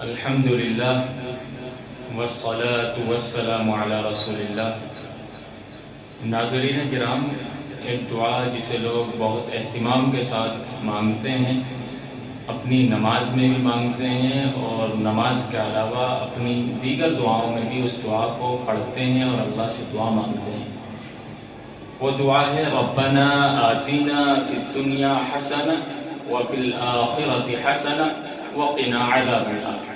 الحمدللہ والصلاة والسلام علی رسول اللہ۔ ناظرین کرام، ایک دعا جسے لوگ بہت اہتمام کے ساتھ مانگتے ہیں، اپنی نماز میں بھی مانگتے ہیں اور نماز کے علاوہ اپنی دیگر دعاؤں میں بھی اس دعا کو پڑھتے ہیں اور اللہ سے دعا مانگتے ہیں۔ وہ دعا ہے ربنا آتنا فی الدنیا حسنہ وفی الآخرۃ حسنہ وقنا عذاب النار۔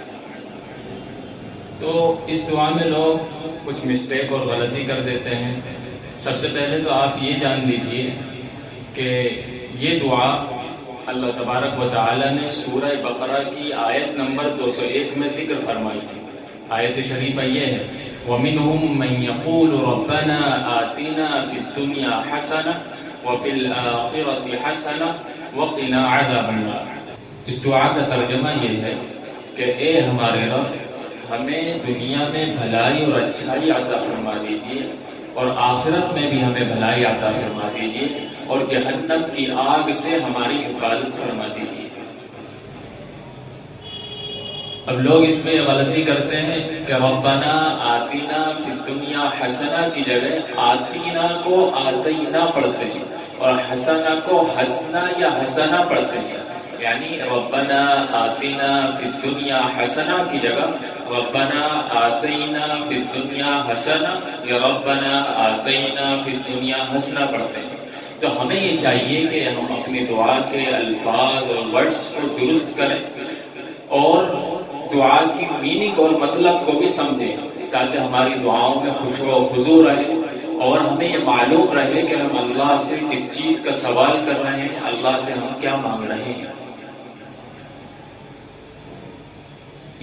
تو اس دعا میں لوگ کچھ مسٹیک اور غلطی کر دیتے ہیں۔ سب سے پہلے تو آپ یہ جان لیجئے کہ یہ دعا اللہ تبارک و تعالی نے سورہ بقرہ کی آیت نمبر 201 میں ذکر فرمائی ہے۔ آیت شریفہ یہ ہے وَمِنْهُمْ مَنْ يَقُولُ رَبَّنَا آتِنَا فِي الدُّنْيَا حَسَنَةً وَفِي الْآخِرَةِ حَسَنَةً وَقِنَا عَذَابَ النَّارِ۔ اس دعا کا ترجمہ یہ ہے کہ اے ہمارے رب، ہمیں دنیا میں بھلائی اور اچھائی عطا فرما دیجیے اور آخرت میں بھی ہمیں بھلائی عطا فرما دیجیے اور جہنم کی آگ سے ہماری حفاظت فرما دیجیے۔ اب لوگ اس میں غلطی کرتے ہیں کہ ربنا آتینا فی الدنیا حسنہ کی جگہ آتینا کو آتینا پڑھتے ہیں اور حسنہ کو حسنہ یا حسنہ پڑھتے ہیں، یعنی ربنا آتینا فی الدنیا حسنہ کی جگہ ربنا آتینا فی الدنیا حسنہ یا ربنا آتینا فی الدنیا حسنہ پڑھتے ہیں۔ تو ہمیں یہ چاہیے کہ ہم اپنی دعا کے الفاظ اور ورڈز کو درست کریں اور دعا کی میننگ اور مطلب کو بھی سمجھیں تاکہ ہماری دعاؤں میں خشوع و خضوع رہے اور ہمیں یہ معلوم رہے کہ ہم اللہ سے کس چیز کا سوال کر رہے ہیں، اللہ سے ہم کیا مانگ رہے ہیں۔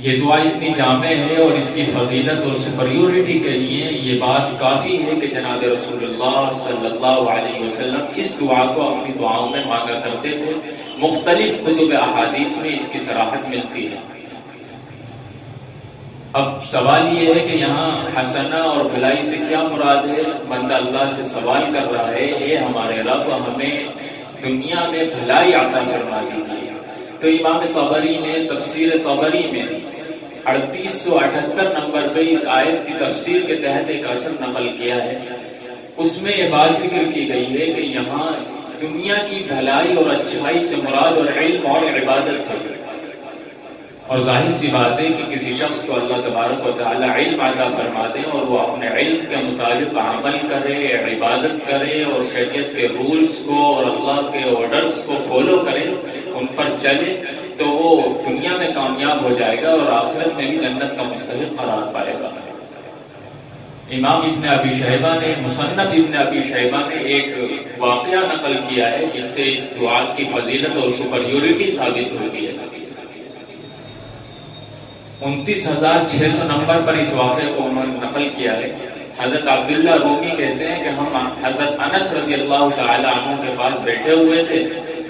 یہ دعا اتنی جامع ہے اور اس کی فضیلت اور سپریورٹی کے لیے یہ بات کافی ہے کہ جناب رسول اللہ صلی اللہ علیہ وسلم اس دعا کو اپنی دعاؤں میں مانگا کرتے تھے۔ مختلف کتب احادیث میں اس کی صراحت ملتی ہے۔ اب سوال یہ ہے کہ یہاں حسنہ اور بھلائی سے کیا مراد ہے؟ بندہ اللہ سے سوال کر رہا ہے اے ہمارے رب، ہمیں دنیا میں بھلائی عطا فرما دیجیے۔ تو امام طبری نے تفسیر طبری میں 3878 نمبر پہ اس آیت کی تفسیر کے تحت ایک اثر نقل کیا ہے۔ اس میں یہ بات ذکر کی گئی ہے کہ یہاں دنیا کی بھلائی اور اچھائی سے مراد اور علم اور عبادت ہے، اور ظاہر سی بات ہے کہ کسی شخص کو اللہ تبارک و تعالی علم عطا فرما دے اور وہ اپنے علم کے مطابق عمل کرے، عبادت کرے اور شریعت کے رولز کو اور اللہ کے آرڈرز کو فالو کرے، ان پر چلے، تو وہ دنیا میں کامیاب ہو جائے گا اور آخرت میں بھی جنت کا مستحق قرار پائے گا۔ امام ابن ابی شیبہ نے مصنف ابن ابی شیبہ نے ایک واقعہ نقل کیا ہے جس سے اس دعا کی فضیلت اور سپریورٹی ثابت ہوتی ہے۔ 29600 نمبر پر اس واقعے کو انہوں نے نقل کیا ہے۔ حضرت عبداللہ رومی کہتے ہیں کہ ہم حضرت انس رضی اللہ تعالی عنہ کے پاس بیٹھے ہوئے تھے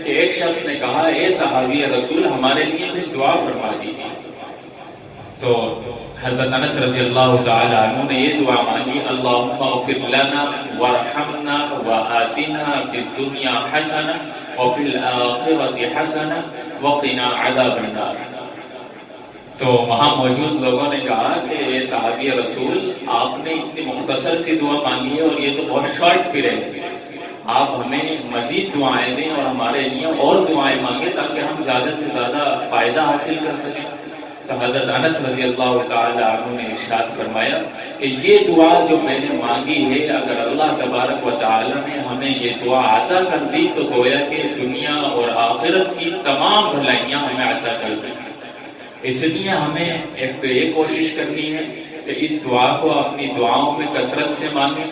کہ ایک شخص نے کہا اے صحابی رسول، ہمارے لیے کچھ دعا فرما دیجیے۔ تو حضرت انس رضی اللہ تعالی عنہ نے یہ دعا مانگی اللہم اغفر لنا وارحمنا وآتنا فی الدنیا حسنہ وفی الآخرۃ حسنہ وقنا عذاب النار۔ تو وہاں موجود لوگوں نے کہا کہ اے صحابی رسول، آپ نے اتنی مختصر سی دعا مانگی ہے اور یہ تو بہت شارٹ پیریڈ ہے، آپ ہمیں مزید دعائیں دیں اور ہمارے لیے اور دعائیں مانگیں تاکہ ہم زیادہ سے زیادہ فائدہ حاصل کر سکیں۔ تو حضرت انس رضی اللہ تعالی عنہ نے ارشاد فرمایا کہ یہ دعا جو میں نے مانگی ہے، اگر اللہ تبارک و تعالی نے ہمیں یہ دعا عطا کر دی تو گویا کہ دنیا اور آخرت کی تمام بھلائیاں ہمیں عطا کر دیں۔ اس لیے ہمیں ایک تو یہ کوشش کرنی ہے کہ اس دعا کو اپنی دعاؤں میں کثرت سے مانگیں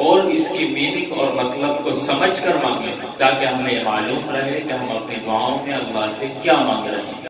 اور اس کی میننگ اور مطلب کو سمجھ کر مانگیں تاکہ ہمیں معلوم رہے کہ ہم اپنی دعاؤں میں اللہ سے کیا مانگ رہے ہیں۔